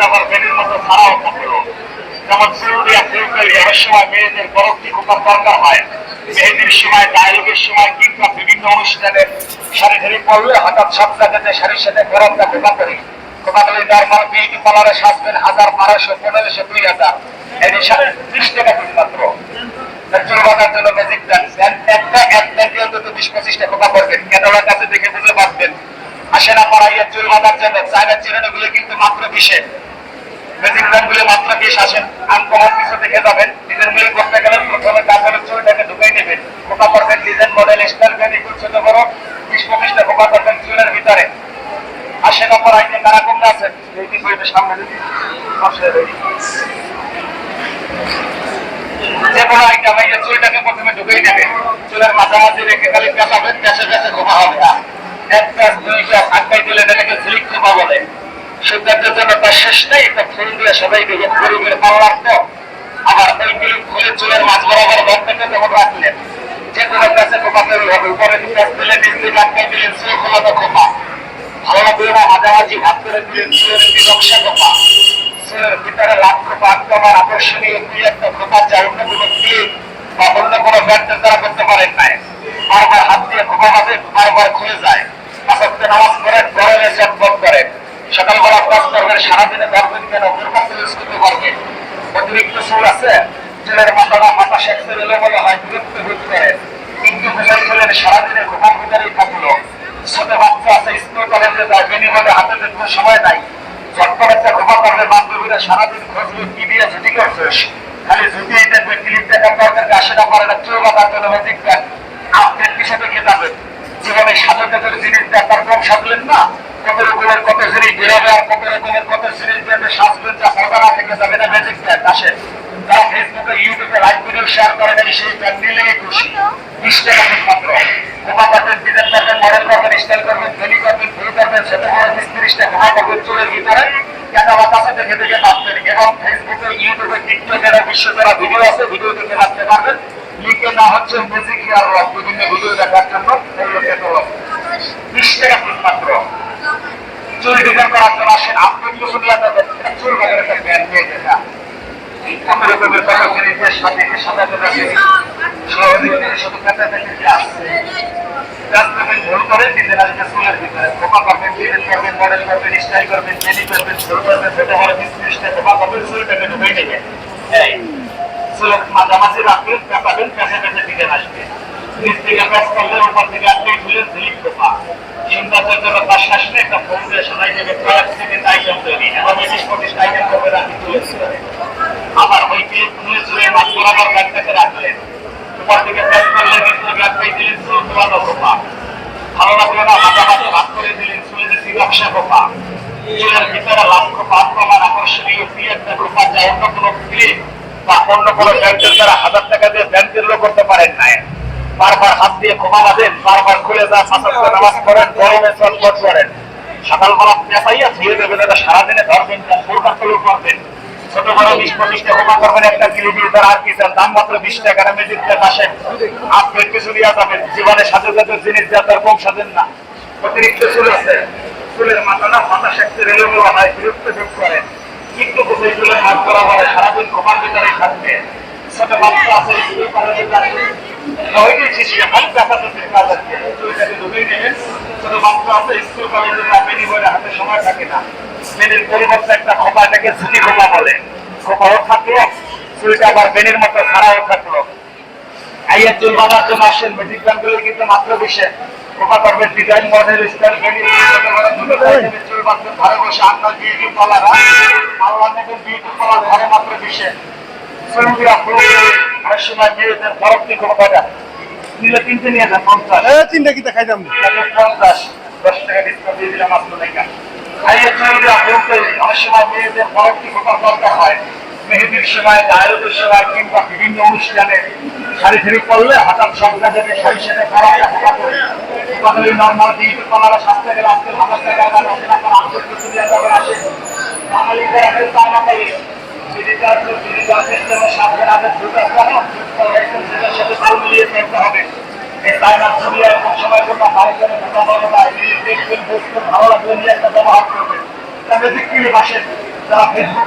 আবার বেনির মতো ছাড়াও থাকলো। যেমন চুরুলিয়া ফুলকলি অনেক সময় মেয়েদের বরফটি খোপার দরকার হয়, মেহেদির সময়, ডায়ালগের সময় কিংবা বিভিন্ন অনুষ্ঠানে শাড়ি ঢেড়ি পড়লে হঠাৎ সব জায়গাতে শাড়ির সাথে গরমটা খোপা করি। খোপাগুলি নর্মাল বিউটি পার্লারে সাজবেন 1000, 1200, 1500, 2000, এর হিসাবে 30 টাকা পিস মাত্র। চুল বাঁধার জন্য ম্যাজিক ব্যান্ড একটা 20-25টা খোপা করবেন, ক্যাটালগ কাছে দেখে বুঝে পারবেন। আসে না পড়াইয়া চুল বাঁধার জন্য চায়না চিরানোগুলো কিন্তু মাত্র 20-এ, ম্যাজিক ব্যান্ডগুলো মাত্র 20 আসেন। আনকমন কিছু দেখে যাবেন, নিজের মিল করতে গেলে প্রথমে কাপড়ের চুলটাকে ঢুকাই নেবেন, খোপা করবেন ডিজাইন মডেল স্টাইল ব্যান্ড একটু ছোট বড় 20-25টা খোপা করবেন চুলের ভিতরে। আসে না পড়াইতে তারা কমে আছেন এই বইতে সামনে যদি যে কোনো আইটেম এই চুলটাকে প্রথমে ঢুকাই নেবেন, চুলের মাঝামাঝি রেখে খালি পেঁচাবেন, পেঁচে পেঁচে খোপা হবে না। এক প্যাচ দুই প্যাচ আটকাই দিলে এটাকে ঝিলিক খোপা বলে। সৌন্দর্যের জন্য তার শেষ নেই, এটা ফুল দিয়ে সবাই দেখে গরিবের পাল্লার তো। আবার ওই ক্লিপ খুলে চুলের মাঝ বরাবর বন্ধকে যখন রাখলেন, যে কোনো প্যাচে খোপা তৈরি হবে, উপরে প্যাচ দিলে নিচ দিকে আটকাই দিলেন, চুল খোলাতে খোপা। ভালো লাগবে না, মাঝামাঝি ভাগ করে দিলেন চুলের নকশা খোপা। চুলের ভিতরে লাভ খোপা তোমার আকর্ষণীয় দুই একটা খোপা, যা অন্য কোনো ক্লিপ বা অন্য কোনো ব্যান্ডের দ্বারা করতে পারেন নাই। বারবার হাত দিয়ে খোপা বাঁধে, বারবার খুলে যায়। পাঁচক্ত নামাজ পড়েন, গরমে চটপট করেন, সকালবেলা কাজ করবেন, সারাদিনে ধরবেন কেন ইউজ করতে পারবেন। অতিরিক্ত চুল আছে, চুলের মাথা শেখতে গেলে বলে হয় বিরক্ত বোধ করেন, কিন্তু বুঝাই চলেন সারাদিনে খোপার ভিতরেই থাকলো। ছোট বাচ্চা আছে, স্কুল কলেজে যায়, বেনিবলে হাতে দেখতে সময় নাই, ঝটপট একটা খোপা করবে, বান্ধবীরা সারাদিন খোঁজবে কি দিয়ে ছুটি করছিস, খালি ছুটি দেখবে ক্লিপ দেখার দরকার আসেটা পারে না। চুল বাঁধার জন্য ম্যাজিক ব্যান্ড আপনার কিসে দেখে যাবেন। জীবনে সাজাতে জিনিস দেখার কম সাজলেন না, কত রকমের কত জিনিস বেরোবে আর কত রকমের কত জিনিস দেবে সাজবেন, যা সরকার থেকে যাবে না। ম্যাজিক ব্যান্ড আসে, যারা ফেসবুকে ইউটিউবে লাইভ ভিডিও শেয়ার করে দেয়, সেই ব্যান্ড নিলেই খুশি। 20 টাকা মাত্র। খোপা করবেন, ডিজাইন করবেন, মডেল করবেন, স্টাইল করবেন, বেলি করবেন, ফুল করবেন, সেটা করে 20-30টা খোপা করবেন চুলের ভিতরে। ক্যামেরার কাছে দেখে দেখে নাচবেন, এবং ফেসবুকে ইউটিউবে টিকটকে বিশ্ব যারা ভিডিও আছে, ভিডিও দেখে নাচতে পারবেন। লিখে না হচ্ছে ম্যাজিক হেয়ার ওয়াশ, বিভিন্ন ভিডিও দেখার জন্য 20 টাকা পিস মাত্র। চুল ডিজাইন করার জন্য আসেন, আপনি কিছু নিয়ে যাবেন, চুল বাজারে একটা ব্যান্ড নিয়ে দেখা কত রকমের কত জিনিসের সাথে সাজাতে থাকে, সহযোগিতা শুধু কাছে দেখে কি আসছে ভুল করে দিতে আসবে চুলের ভিতরে। খোপা করবেন, ডিজাইন করবেন, মডেল করবেন, স্টাইল করবেন, বেলি করবেন, ভুল করবেন, সেটা হলে 20-30টা খোপা করবেন, চুলটাকে ঢুকাই নেবেন। চুলের মাঝামাঝি রাখবেন, পেঁচাবেন, পেঁচে পেঁচে দিকে আসবে, নিচ থেকে প্যাচ করলে উপর থেকে আটকে ঝুলেন ঝিলিক খোপা। সৌন্দর্যের জন্য তার শ্বাস নেই, একটা ফুল দিয়ে সবাই দেবে, কয়েক সেকেন্ড আইটেম তৈরি, এবং 20-25 আইটেম করবে রাখি চুলের ভিতরে। আবার ওই ক্লিপ খুলে চুলে মাছ বরাবর ব্যাগটাকে রাখলেন, উপর থেকে প্যাচ করলে নিচ থেকে আটকে দিলেন, চুল খোলানো খোপা। ভালো লাগলো না, মাঝামাঝি ভাগ করে দিলেন, চুলে দিচ্ছি নকশা খোপা। চুলের ভিতরে লাভ খোপা, তোমার আকর্ষণীয় কি একটা খোপা, যা অন্য কোনো ক্লিপ বা অন্য কোনো ব্যাংকের দ্বারা 1000 টাকা দিয়ে ব্যাংকেরও করতে পারেন নাই। বারবার হাত দিয়ে খোপা বাঁধেন, বারবার খুলে যায়, পাঁচক্ত নামাজ পড়েন, গরমে চটপট করেন, সকালবেলা পেঁচাইয়া ধুয়ে দেবেন, এটা সারাদিনে ধরবেন, ফুলকার তৈরি করবেন, ছোট বড় 20-25টা খোপা করবেন একটা কিলো দিয়ে, তার আর কি চান, দাম মাত্র 20 টাকা। ম্যাজিক ব্যান্ড আসেন, আপনার কিছু নিয়ে যাবেন, জীবনে সাজাতে জিনিস দেওয়া তার কম সাজেন না। অতিরিক্ত চুল আছে, চুলের মাথা শেখতে রেলে হয়, বিরক্ত যোগ করেন, একটু কোথায় চুলের হাত করা হয়, সারাদিন খোপার ভিতরেই থাকবে। ছোট বাচ্চা আছে, স্কুল কলেজে যাচ্ছে, ছোট বাচ্চা আছে, স্কুল কলেজে বেনি বলে হাতে সময় থাকে না, বেনির পরিবর্তে একটা খোপা, এটাকে ছুটি খোপা বলে। খোপাও থাকলো, চুলটা আবার বেনির মতো ছাড়াও থাকলো। আইয়ের চুল বাঁধার জন্য আসেন, ম্যাজিক ব্যান্ডগুলো কিন্তু মাত্র 20-এ। খোপা করবেন, ডিজাইন মডেল স্টাইল বেনি চুল বাঁধবেন, ঘরে বসে আপনার বিউটি পার্লার, আল্লাহ নেবেন বিউটি পার্লার ঘরে মাত্র 20-এ। সময় মেয়েদের বরফটি খোপা কয়টা নিলে, কিনতে নিয়ে যান 50, 3টা কি দেখাই দাম 50, 10 টাকা ডিসকাউন্ট দিয়ে দিলাম আপনার লেখা। অনেক সময় মেয়েদের বরফটি খোপার দরকার হয়, মেহেদির সময়, ডায়ালগের সময় কিংবা বিভিন্ন অনুষ্ঠানে শাড়ি ঠেড়ি করলে হঠাৎ সব জায়গাতে শাড়ি সাথে খোপাটা খোপা করে নর্মাল বিউটি পার্লারে সাজতে গেলে আজকে 1000 টাকা আসে। বাঙালিদের আগে তার মাথায় ভালো লাগবে নিয়ে একটা ব্যবহার করবেন। যারা ফেসবুকে